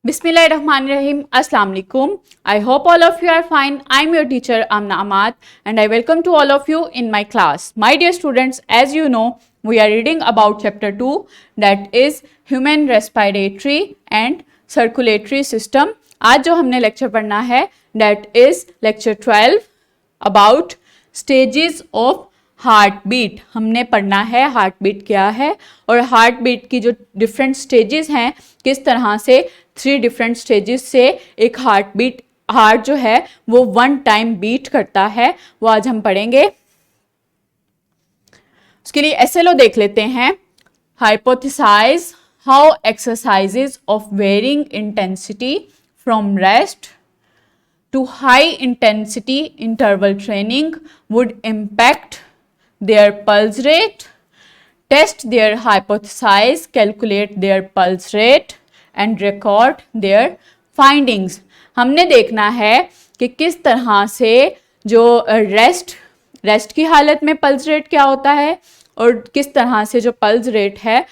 Bismillahirrahmanirrahim. Assalamu alaikum. I hope all of you are fine. I'm your teacher Amna Ahmad and I welcome to all of you in my class. My dear students, as you know, we are reading about chapter 2, that is human respiratory and circulatory system. आज जो हमने lecture पढ़ना है that is lecture 12 about stages of heart beat. हमने पढ़ना है heart beat क्या है और हार्ट बीट की जो डिफरेंट स्टेजेस हैं, किस तरह से 3 डिफरेंट स्टेजेस से एक हार्ट जो है वो 1 टाइम बीट करता है, वो आज हम पढ़ेंगे. उसके लिए एसएलओ देख लेते हैं. Hypothesize how exercises of varying intensity from rest to high intensity interval training would impact their pulse rate. Test their hypothesis, calculate their pulse rate and record their findings. हमने देखना है कि किस तरह से जो रेस्ट की हालत में पल्स रेट क्या होता है और किस तरह से जो पल्स रेट है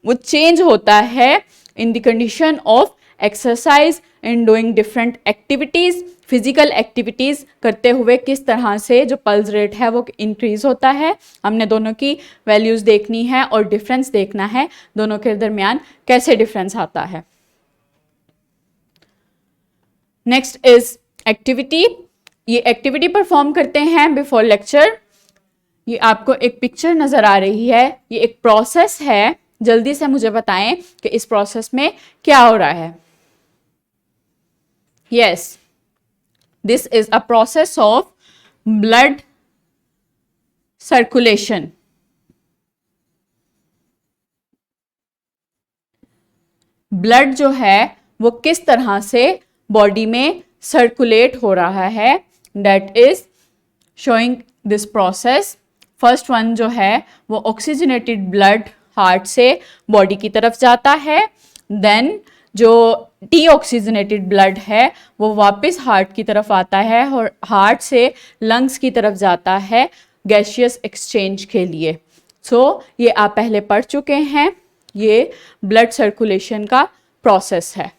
वो चेंज होता है in the condition of exercise, in doing different activities. Physical activities करते हुए किस तरह से जो पल्स रेट है वो इंक्रीज़ होता है. हमने दोनों की वैल्यूज़ देखनी है और डिफरेंस देखना है, दोनों के दरमियान कैसे डिफरेंस आता है. Next is activity. ये एक्टिविटी परफॉर्म करते हैं बिफोर लेक्चर. ये आपको एक पिक्चर नज़र आ रही है, ये एक प्रोसेस है. जल्दी से मुझे बताएं कि इस प्रोसेस में क्या हो रहा है. Yes, this is a process of blood circulation. Blood जो है वो किस तरह से बॉडी में सर्कुलेट हो रहा है, that is showing this process. First one जो है वो ऑक्सीजनेटेड ब्लड हार्ट से बॉडी की तरफ जाता है. देन जो डीऑक्सीजनेटेड ब्लड है वो वापस हार्ट की तरफ आता है और हार्ट से लंग्स की तरफ जाता है गैसियस एक्सचेंज के लिए. सो ये आप पहले पढ़ चुके हैं, ये ब्लड सर्कुलेशन का प्रोसेस है.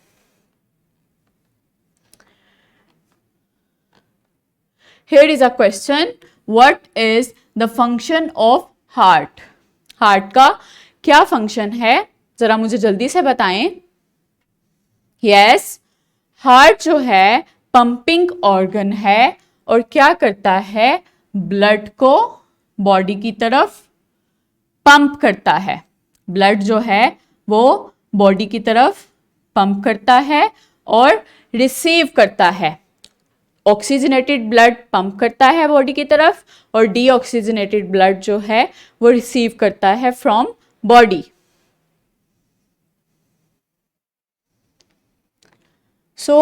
Here is a question, what is the function of heart. Heart का क्या फंक्शन है, जरा मुझे जल्दी से बताएं. यस, हार्ट जो है पंपिंग ऑर्गन है और क्या करता है, ब्लड को बॉडी की तरफ पंप करता है. ब्लड जो है वो बॉडी की तरफ पंप करता है और रिसीव करता है. ऑक्सीजनेटेड ब्लड पंप करता है बॉडी की तरफ और डीऑक्सीजनेटेड ब्लड जो है वो रिसीव करता है फ्रॉम बॉडी. सो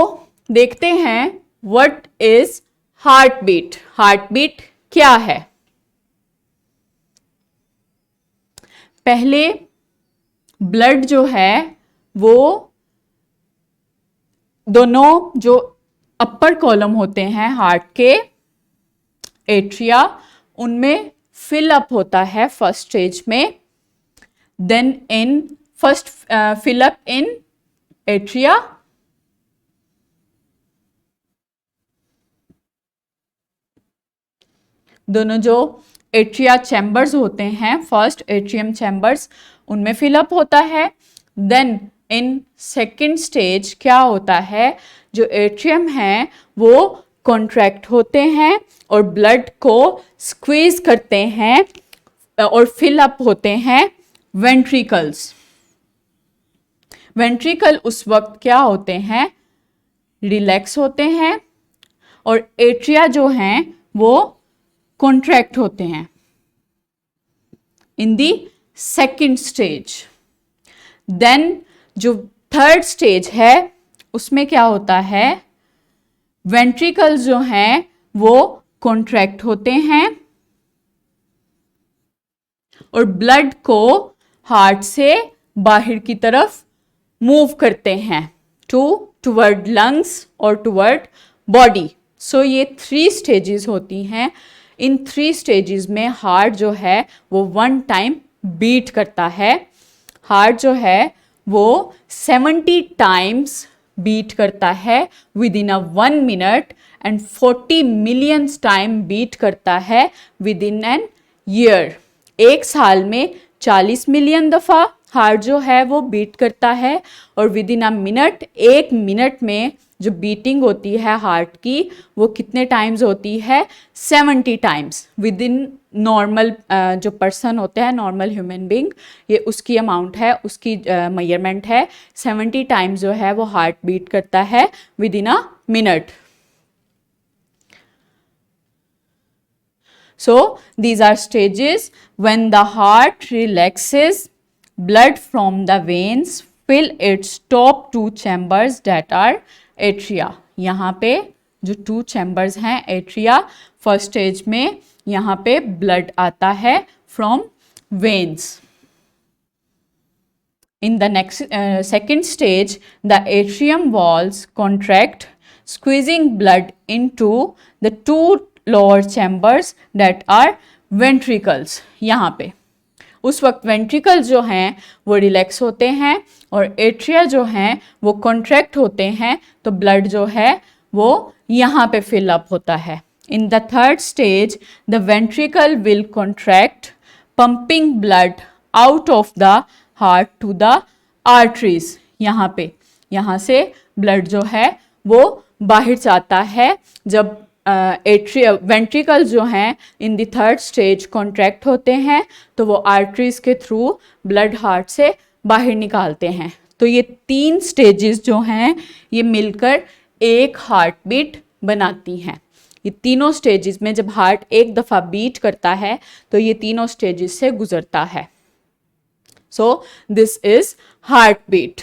देखते हैं what is heart beat. Heart beat क्या है. पहले ब्लड जो है वो दोनों जो अपर कॉलम होते हैं हार्ट के, एट्रिया, उनमें फिल अप होता है फर्स्ट स्टेज में. Then in first fill up in atria, दोनों जो एट्रिया चैम्बर्स होते हैं, फर्स्ट एट्रियम चैम्बर्स, उनमें फिलअप होता है. देन इन सेकेंड स्टेज क्या होता है, जो एट्रियम हैं वो कॉन्ट्रैक्ट होते हैं और ब्लड को स्क्वीज करते हैं और फिलअप होते हैं वेंट्रिकल्स. वेंट्रिकल उस वक्त क्या होते हैं, रिलैक्स होते हैं और एट्रिया जो हैं वो कॉन्ट्रैक्ट होते हैं इन दी सेकेंड स्टेज. देन जो थर्ड स्टेज है उसमें क्या होता है, वेंट्रिकल्स जो हैं वो कॉन्ट्रैक्ट होते हैं और ब्लड को हार्ट से बाहर की तरफ मूव करते हैं टूवर्ड लंग्स और टूवर्ड बॉडी. सो ये 3 स्टेजेस होती हैं. इन 3 स्टेजेस में हार्ट जो है वो 1 टाइम बीट करता है. हार्ट जो है वो 70 टाइम्स बीट करता है within a 1 minute and 40 millions time beat करता है विद इन एन ईयर। एक साल में 40 मिलियन दफ़ा हार्ट जो है वो बीट करता है, और विद इन अ मिनट, एक मिनट में जो बीटिंग होती है हार्ट की वो कितने टाइम्स होती है? 70 टाइम्स। विद इन नॉर्मल जो पर्सन होते हैं, नॉर्मल ह्यूमन बींग, ये उसकी अमाउंट है, उसकी मेजरमेंट है। 70 टाइम्स जो है वो हार्ट बीट करता है within a minute. So these are stages when the heart relaxes, blood from the veins fill its top 2 chambers that are atria। यहाँ पे जो 2 chambers हैं atria, फर्स्ट स्टेज में यहाँ पे blood आता है from veins। In the next second stage, the atrium walls contract, squeezing blood into the 2 lower chambers that are ventricles। यहाँ पे उस वक्त वेंट्रिकल जो हैं वो रिलैक्स होते हैं और एट्रिया जो हैं वो कॉन्ट्रैक्ट होते हैं, तो ब्लड जो है वो यहाँ पे फिल अप होता है। In the third stage the ventricle will contract, pumping blood out of the heart to the arteries. यहाँ से ब्लड जो है वो बाहर जाता है। जब वेंट्रिकल जो हैं इन द थर्ड स्टेज कॉन्ट्रैक्ट होते हैं तो वो आर्टरीज के थ्रू ब्लड हार्ट से बाहर निकालते हैं। तो ये 3 स्टेजेस जो हैं ये मिलकर एक हार्ट बीट बनाती हैं। ये तीनों स्टेजेस में जब हार्ट एक दफ़ा बीट करता है तो ये तीनों स्टेजेस से गुजरता है। So this is heart beat.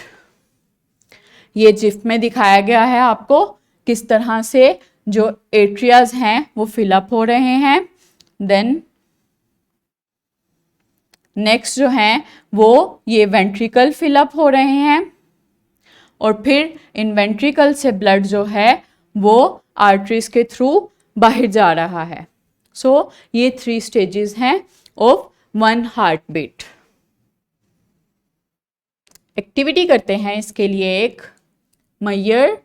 ये जिफ में दिखाया गया है आपको किस तरह से जो एट्रियाज हैं वो फिलअप हो रहे हैं। देन नेक्स्ट जो हैं वो ये वेंट्रिकल फिलअप हो रहे हैं और फिर इन वेंट्रिकल से ब्लड जो है वो आर्टरीज के थ्रू बाहर जा रहा है। सो ये 3 स्टेजेस हैं ऑफ 1 हार्ट बीट। एक्टिविटी करते हैं इसके लिए एक। Measure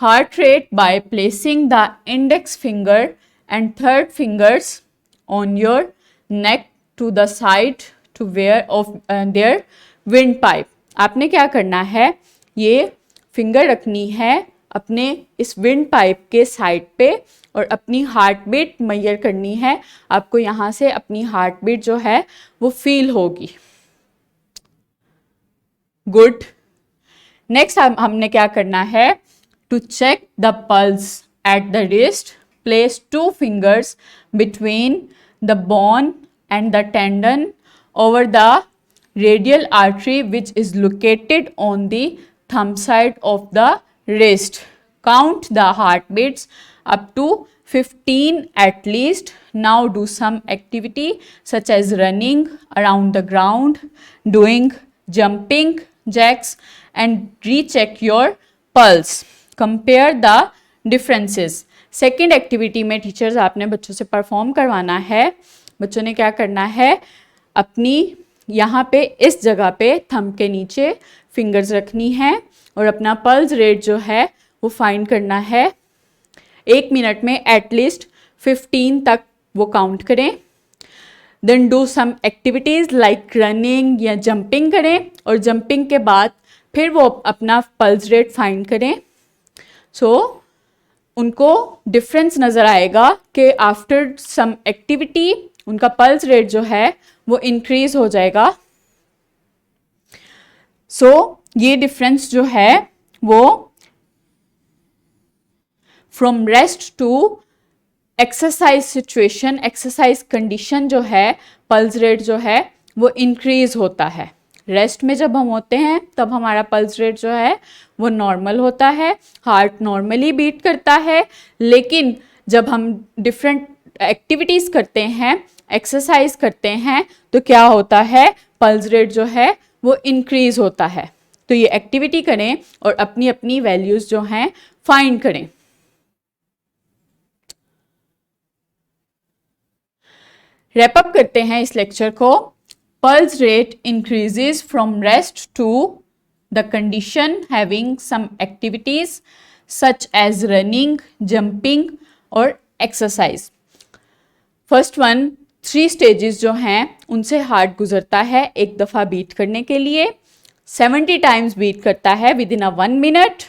heart rate by placing the index finger and third fingers on your neck to the side to where of their windpipe। आपने क्या करना है, ये फिंगर रखनी है अपने इस विंड पाइप के साइड पे और अपनी हार्ट बीट मेजर करनी है। आपको यहाँ से अपनी हार्ट बीट जो है वो फील होगी। गुड। नेक्स्ट हमने क्या करना है, to check the pulse at the wrist, place 2 fingers between the bone and the tendon over the radial artery which is located on the thumb side of the wrist. Count the heartbeats up to 15 at least. Now do some activity such as running around the ground, doing jumping jacks and recheck your pulse. Compare the differences. Second activity में teachers आपने बच्चों से perform करवाना है। बच्चों ने क्या करना है, अपनी यहाँ पे इस जगह पे थंब के नीचे फिंगर्स रखनी है और अपना पल्स रेट जो है वो फाइंड करना है। 1 मिनट में एटलीस्ट 15 तक वो काउंट करें। Then do some activities like running या जंपिंग करें और जंपिंग के बाद फिर वो अपना पल्स रेट फाइंड करें। सो उनको डिफरेंस नज़र आएगा कि आफ्टर सम एक्टिविटी उनका पल्स रेट जो है वो इंक्रीज हो जाएगा। सो ये डिफरेंस जो है वो from rest to exercise situation, exercise condition जो है पल्स रेट जो है वो इंक्रीज होता है। रेस्ट में जब हम होते हैं तब हमारा पल्स रेट जो है वो नॉर्मल होता है, हार्ट नॉर्मली बीट करता है। लेकिन जब हम डिफरेंट एक्टिविटीज़ करते हैं, एक्सरसाइज करते हैं, तो क्या होता है, पल्स रेट जो है वो इंक्रीज होता है। तो ये एक्टिविटी करें और अपनी अपनी वैल्यूज़ जो हैं फाइंड करें। रैप अप करते हैं इस लेक्चर को। Pulse rate increases from rest to the condition having some activities such as running, jumping or exercise. First one 3 stages जो हैं उनसे हार्ट गुजरता है एक दफ़ा बीट करने के लिए, 70 टाइम्स बीट करता है विद इन अ 1 मिनट।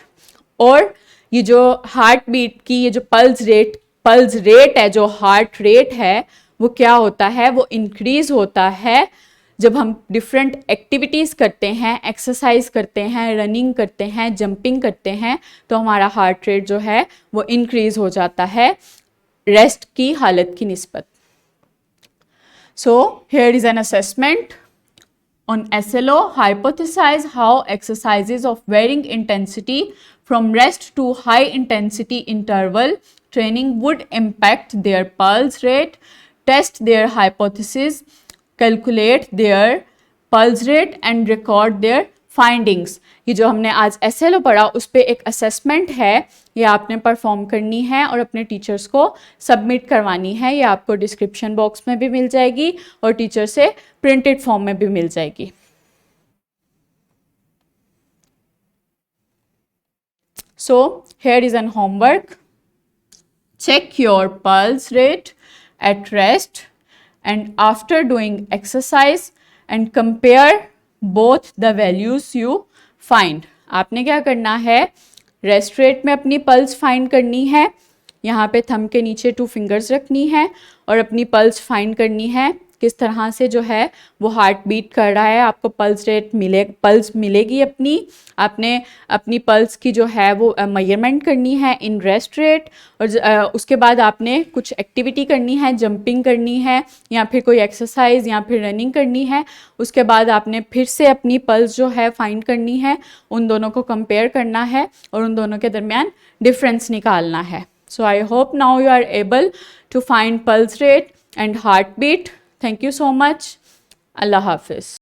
और ये जो हार्ट बीट की ये जो पल्स रेट है, जो हार्ट रेट है, वो क्या होता है, वो इंक्रीज होता है जब हम डिफरेंट एक्टिविटीज़ करते हैं, एक्सरसाइज करते हैं, रनिंग करते हैं, जंपिंग करते हैं, तो हमारा हार्ट रेट जो है वो इंक्रीज हो जाता है रेस्ट की हालत की निस्बत। So here is an assessment on SLO. Hypothesize how exercises of varying intensity from rest to high intensity interval training would impact their pulse rate. Test their hypothesis, calculate their pulse rate and record their findings. ये जो हमने आज SLO पढ़ा उस पर एक assessment है, ये आपने परफॉर्म करनी है और अपने टीचर्स को सबमिट करवानी है। ये आपको डिस्क्रिप्शन बॉक्स में भी मिल जाएगी और टीचर से प्रिंटेड फॉर्म में भी मिल जाएगी। So here is an homework. Check your pulse rate at rest and after doing exercise and compare both the values you find. आपने क्या करना है, रेस्ट रेट में अपनी पल्स फाइंड करनी है, यहाँ पे थंब के नीचे 2 फिंगर्स रखनी है और अपनी पल्स फाइंड करनी है किस तरह से जो है वो हार्ट बीट कर रहा है, आपको पल्स मिलेगी अपनी, आपने अपनी पल्स की जो है वो मेजरमेंट करनी है इन रेस्ट रेट। और उसके बाद आपने कुछ एक्टिविटी करनी है, जंपिंग करनी है या फिर कोई एक्सरसाइज या फिर रनिंग करनी है। उसके बाद आपने फिर से अपनी पल्स जो है फाइंड करनी है, उन दोनों को कंपेयर करना है और उन दोनों के दरमियान डिफरेंस निकालना है। So I hope now you are able to find pulse rate and heart beat. Thank you so much. Allah Hafiz.